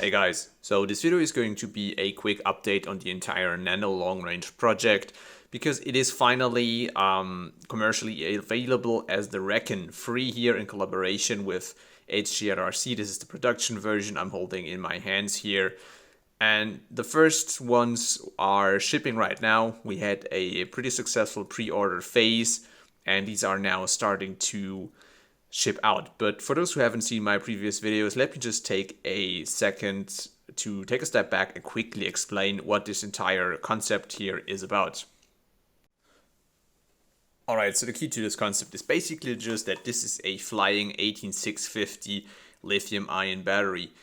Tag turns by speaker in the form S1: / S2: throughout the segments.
S1: Hey guys, so this video is going to be a quick update on the entire NanoLongRange project because it is finally commercially available as the Rekon3 here in collaboration with HGRC. This is the production version I'm holding in my hands here. And the first ones are shipping right now. We had a pretty successful pre-order phase and these are now starting to ship out. But for those who haven't seen my previous videos, let me just take a second to take a step back and quickly explain what this entire concept here is about. Alright, so the key to this concept is basically just that this is a flying 18650 lithium-ion battery.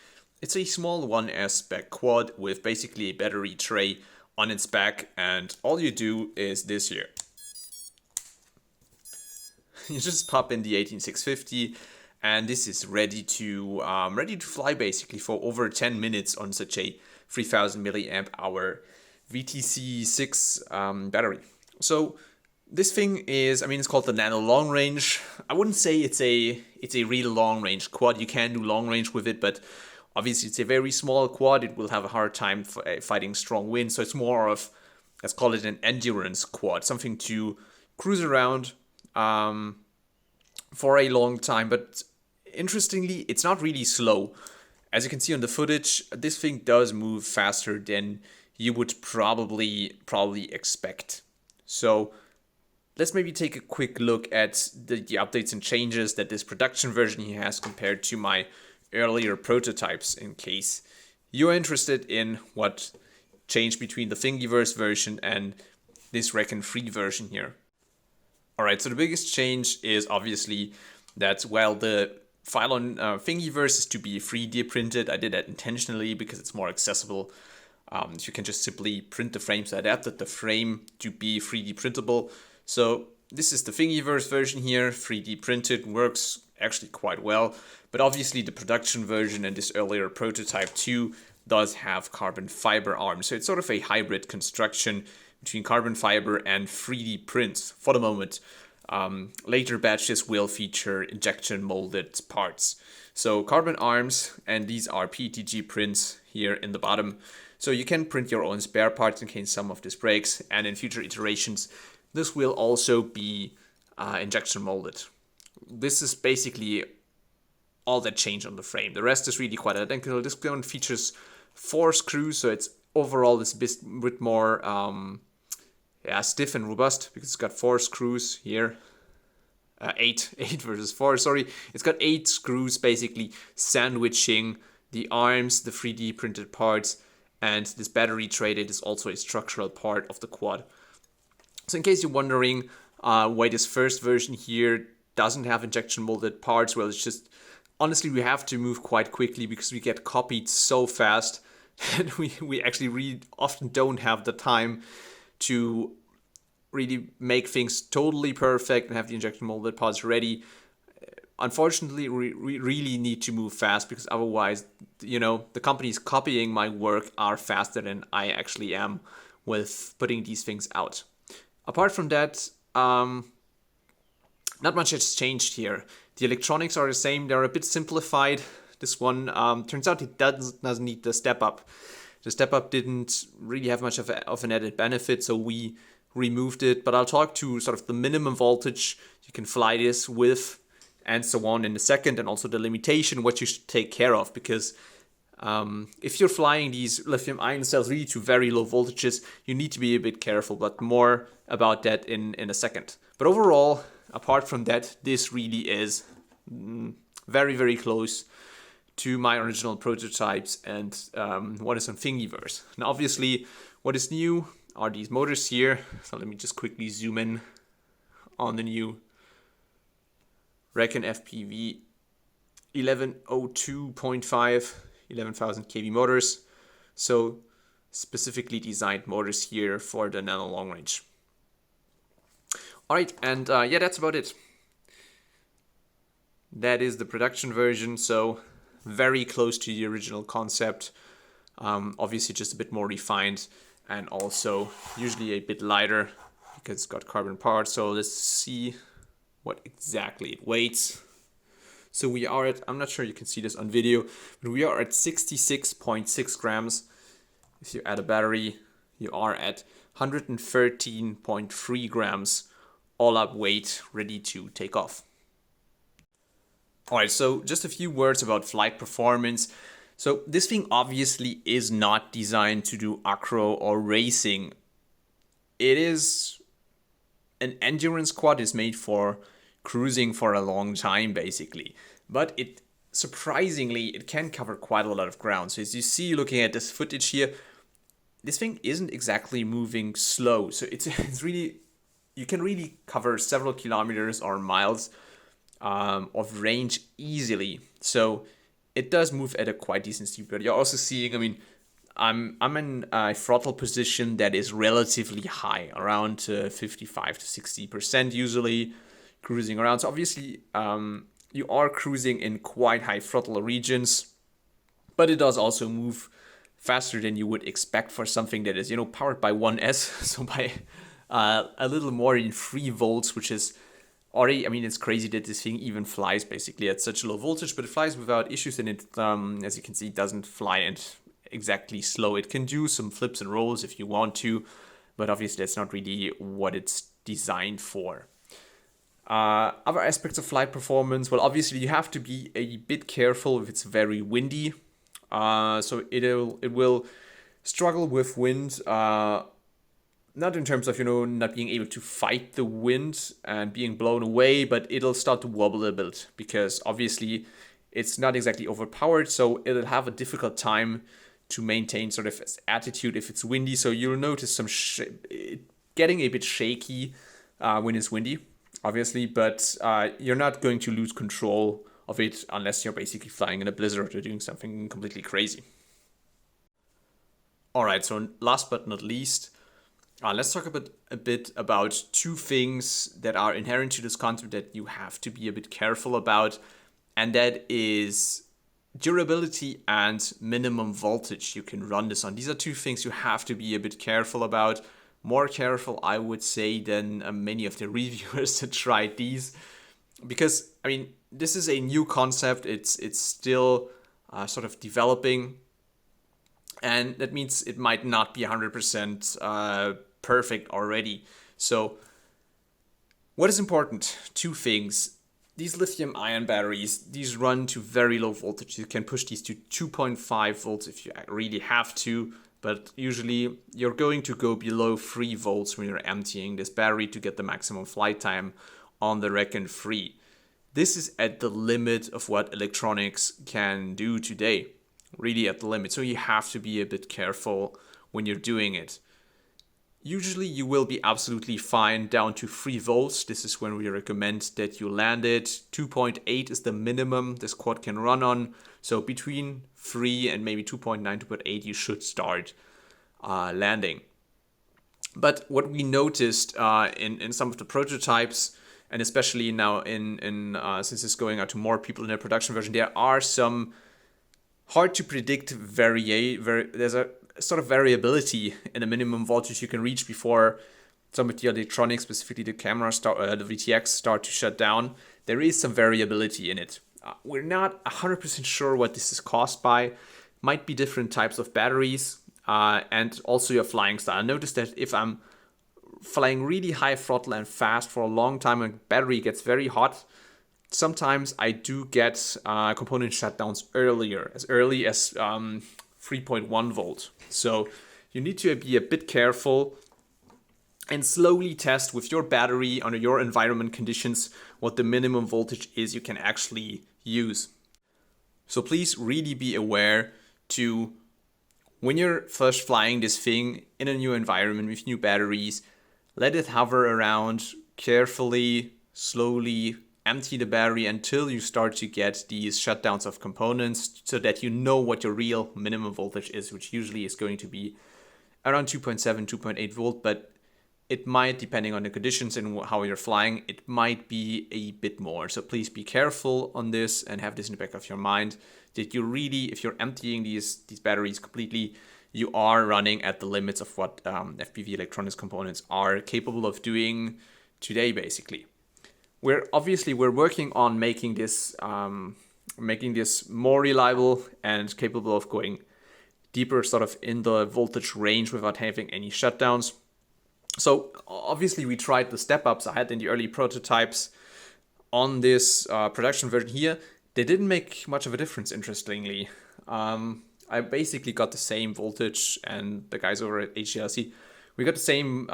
S1: It's a small 1S spec quad with basically a battery tray on its back, and all you do is this here. You just pop in the 18650 and this is ready to fly basically for over 10 minutes on such a 3000 milliamp hour VTC6 battery. So this thing is, it's called the NanoLongRange. I wouldn't say it's a real long range quad. You can do long range with it, but obviously it's a very small quad. It will have a hard time fighting strong winds. So it's more of, let's call it an endurance quad, something to cruise around for a long time. But interestingly, it's not really slow. As you can see on the footage, this thing does move faster than you would probably expect. So let's maybe take a quick look at the updates and changes that this production version here has compared to my earlier prototypes, in case you're interested in what changed between the Thingiverse version and this Rekon3 version here. Alright, so the biggest change is obviously that while the file on Thingiverse is to be 3D printed, I did that intentionally because it's more accessible. You can just simply print the frames. I adapted the frame to be 3D printable. So this is the Thingiverse version here, 3D printed, works actually quite well. But obviously the production version and this earlier prototype 2 does have carbon fiber arms. So it's sort of a hybrid construction between carbon fiber and 3D prints for the moment. Later batches will feature injection molded parts. So carbon arms, and these are PETG prints here in the bottom. So you can print your own spare parts in case some of this breaks, and in future iterations this will also be injection molded. This is basically all that changed on the frame. The rest is really quite identical. This one features 4 screws, so it's overall this bit more stiff and robust because it's got 4 screws here. 8 versus 4, sorry. It's got 8 screws basically sandwiching the arms, the 3D printed parts, and this battery tray that is also a structural part of the quad. So in case you're wondering why this first version here doesn't have injection molded parts, well, it's just, honestly, we have to move quite quickly because we get copied so fast and we actually really often don't have the time to really make things totally perfect and have the injection molded parts ready. Unfortunately, we really need to move fast because otherwise, the companies copying my work are faster than I actually am with putting these things out. Apart from that, not much has changed here. The electronics are the same. They're a bit simplified. This one turns out it doesn't need the step up. The step up didn't really have much of an added benefit, so we removed it. But I'll talk to sort of the minimum voltage you can fly this with and so on in a second, and also the limitation, what you should take care of, because if you're flying these lithium-ion cells really to very low voltages, you need to be a bit careful, but more about that in a second. But overall, apart from that, this really is very, very close to my original prototypes and what is on Thingiverse. Now, obviously, what is new are these motors here. So let me just quickly zoom in on the new Rekon FPV 1102.5 11,000 kV motors. So specifically designed motors here for the NanoLongRange. Alright, and yeah, that's about it. That is the production version, so very close to the original concept. Obviously just a bit more refined and also usually a bit lighter because it's got carbon parts. So let's see what exactly it weighs. So we are at, I'm not sure you can see this on video, but we are at 66.6 grams. If you add a battery, you are at 113.3 grams all up weight ready to take off. All right, so just a few words about flight performance. So this thing obviously is not designed to do acro or racing. It is an endurance quad, is made for cruising for a long time basically. But it surprisingly, it can cover quite a lot of ground. So as you see looking at this footage here, this thing isn't exactly moving slow. So it's really, you can really cover several kilometers or miles of range easily. So it does move at a quite decent speed, but you're also seeing, I mean, I'm in a throttle position that is relatively high, around 55 to 60% usually, cruising around. So obviously you are cruising in quite high throttle regions, but it does also move faster than you would expect for something that is, you know, powered by 1S, so by a little more than 3 volts, which is already, I mean, it's crazy that this thing even flies basically at such a low voltage, but it flies without issues, and it, as you can see, doesn't fly and exactly slow. It can do some flips and rolls if you want to, but obviously that's not really what it's designed for. Other aspects of flight performance, well, obviously you have to be a bit careful if it's very windy. So it will struggle with wind, not in terms of, you know, not being able to fight the wind and being blown away, but it'll start to wobble a bit because obviously it's not exactly overpowered, so it'll have a difficult time to maintain sort of attitude if it's windy. So you'll notice some getting a bit shaky when it's windy, obviously, but you're not going to lose control of it unless you're basically flying in a blizzard or doing something completely crazy. All right, so last but not least, let's talk a bit about two things that are inherent to this concept that you have to be a bit careful about, and that is durability and minimum voltage you can run this on. These are two things you have to be a bit careful about. More careful, I would say, than many of the reviewers that tried these, because, I mean, this is a new concept. It's still sort of developing, and that means it might not be 100% perfect already. So what is important? Two things. These lithium ion batteries, these run to very low voltage. You can push these to 2.5 volts if you really have to, but usually you're going to go below 3 volts when you're emptying this battery to get the maximum flight time on the Rekon3. This is at the limit of what electronics can do today, really at the limit. So you have to be a bit careful when you're doing it. Usually you will be absolutely fine down to 3 volts. This is when we recommend that you land it. 2.8 is the minimum this quad can run on. So between 3 and maybe 2.9, 2.8, you should start landing. But what we noticed in some of the prototypes, and especially now since it's going out to more people in the production version, there are some hard to predict there's a sort of variability in the minimum voltage you can reach before some of the electronics, specifically the camera, the VTX, start to shut down. There is some variability in it. We're not 100% sure what this is caused by. Might be different types of batteries and also your flying style. Notice that if I'm flying really high throttle and fast for a long time and battery gets very hot, sometimes I do get component shutdowns as early as 3.1 volt. So you need to be a bit careful and slowly test with your battery under your environment conditions what the minimum voltage is you can actually use. So please really be aware to, when you're first flying this thing in a new environment with new batteries, let it hover around carefully, slowly, empty the battery until you start to get these shutdowns of components so that you know what your real minimum voltage is, which usually is going to be around 2.7, 2.8 volt, but it might, depending on the conditions and how you're flying, it might be a bit more. So please be careful on this and have this in the back of your mind that you really, if you're emptying these batteries completely, you are running at the limits of what FPV electronics components are capable of doing today, basically. we're working on making this more reliable and capable of going deeper sort of in the voltage range without having any shutdowns. So obviously we tried the step-ups I had in the early prototypes on this production version here. They didn't make much of a difference, interestingly. I basically got the same voltage, and the guys over at HGLC, we got the same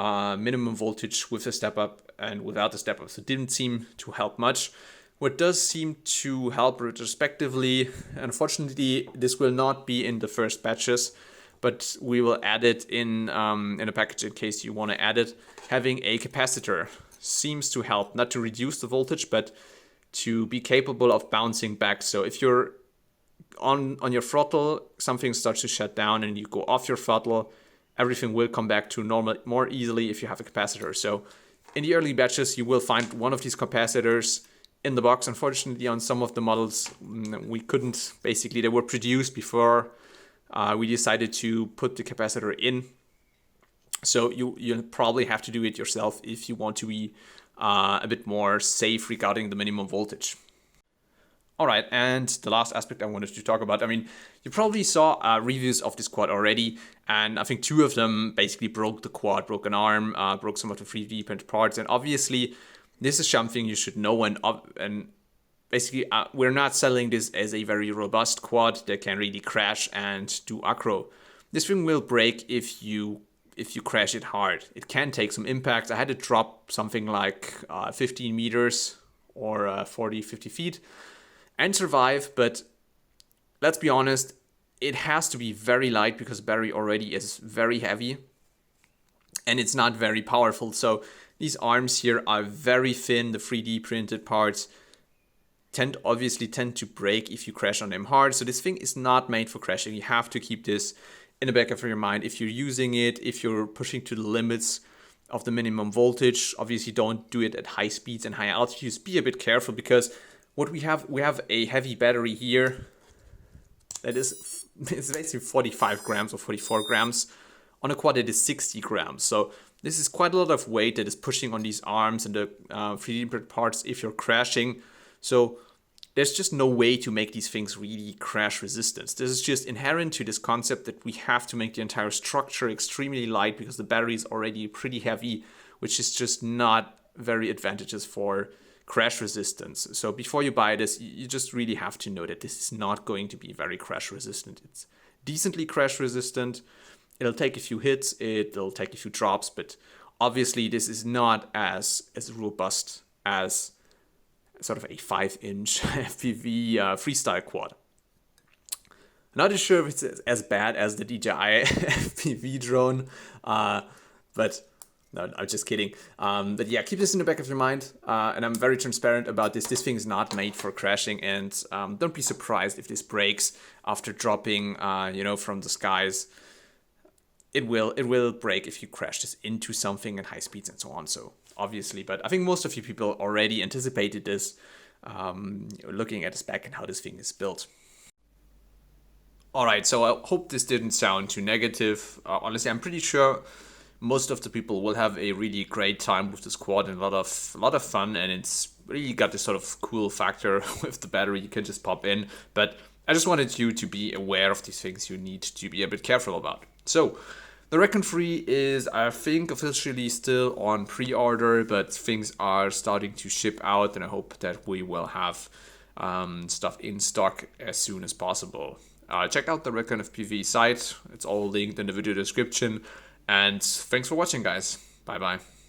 S1: minimum voltage with the step-up and without the step-up, so it didn't seem to help much. What does seem to help retrospectively, unfortunately, this will not be in the first batches, but we will add it in a package in case you want to add it. Having a capacitor seems to help, not to reduce the voltage, but to be capable of bouncing back. So if you're on your throttle, something starts to shut down and you go off your throttle, everything will come back to normal more easily if you have a capacitor. So in the early batches, you will find one of these capacitors in the box. Unfortunately, on some of the models, we couldn't, basically, they were produced before we decided to put the capacitor in. So you'll probably have to do it yourself if you want to be a bit more safe regarding the minimum voltage. All right, and the last aspect I wanted to talk about, I mean, you probably saw reviews of this quad already, and I think 2 of them basically broke the quad, broke an arm, broke some of the 3D printed parts, and obviously this is something you should know, and basically we're not selling this as a very robust quad that can really crash and do acro. This thing will break if you crash it hard. It can take some impact. I had to drop something like 15 meters or 40, 50 feet and survive, but let's be honest, it has to be very light because the battery already is very heavy and it's not very powerful. So these arms here are very thin. The 3D printed parts obviously tend to break if you crash on them hard. So this thing is not made for crashing. You have to keep this in the back of your mind. If you're using it, if you're pushing to the limits of the minimum voltage, obviously don't do it at high speeds and high altitudes. Be a bit careful because what we have a heavy battery here that is, it's basically 45 grams or 44 grams on a quad that is 60 grams. So this is quite a lot of weight that is pushing on these arms and the 3D printed parts if you're crashing. So there's just no way to make these things really crash resistant. This is just inherent to this concept that we have to make the entire structure extremely light because the battery is already pretty heavy, which is just not very advantageous for crash resistance. So before you buy this, you just really have to know that this is not going to be very crash resistant. It's decently crash resistant. It'll take a few hits, it'll take a few drops, but obviously this is not as robust as sort of a 5-inch FPV freestyle quad. Not sure if it's as bad as the DJI FPV drone, but no, I'm just kidding. But yeah, keep this in the back of your mind, and I'm very transparent about this. This thing is not made for crashing, and don't be surprised if this breaks after dropping, from the skies. It will break if you crash this into something at high speeds and so on. So obviously, but I think most of you people already anticipated this, looking at the spec and how this thing is built. All right, so I hope this didn't sound too negative. Honestly, I'm pretty sure most of the people will have a really great time with this quad and a lot of fun, and it's really got this sort of cool factor with the battery you can just pop in. But I just wanted you to be aware of these things you need to be a bit careful about. So the Rekon3 is, I think, officially still on pre-order, but things are starting to ship out, and I hope that we will have stuff in stock as soon as possible. Check out the Rekon FPV site. It's all linked in the video description. And thanks for watching, guys. Bye-bye.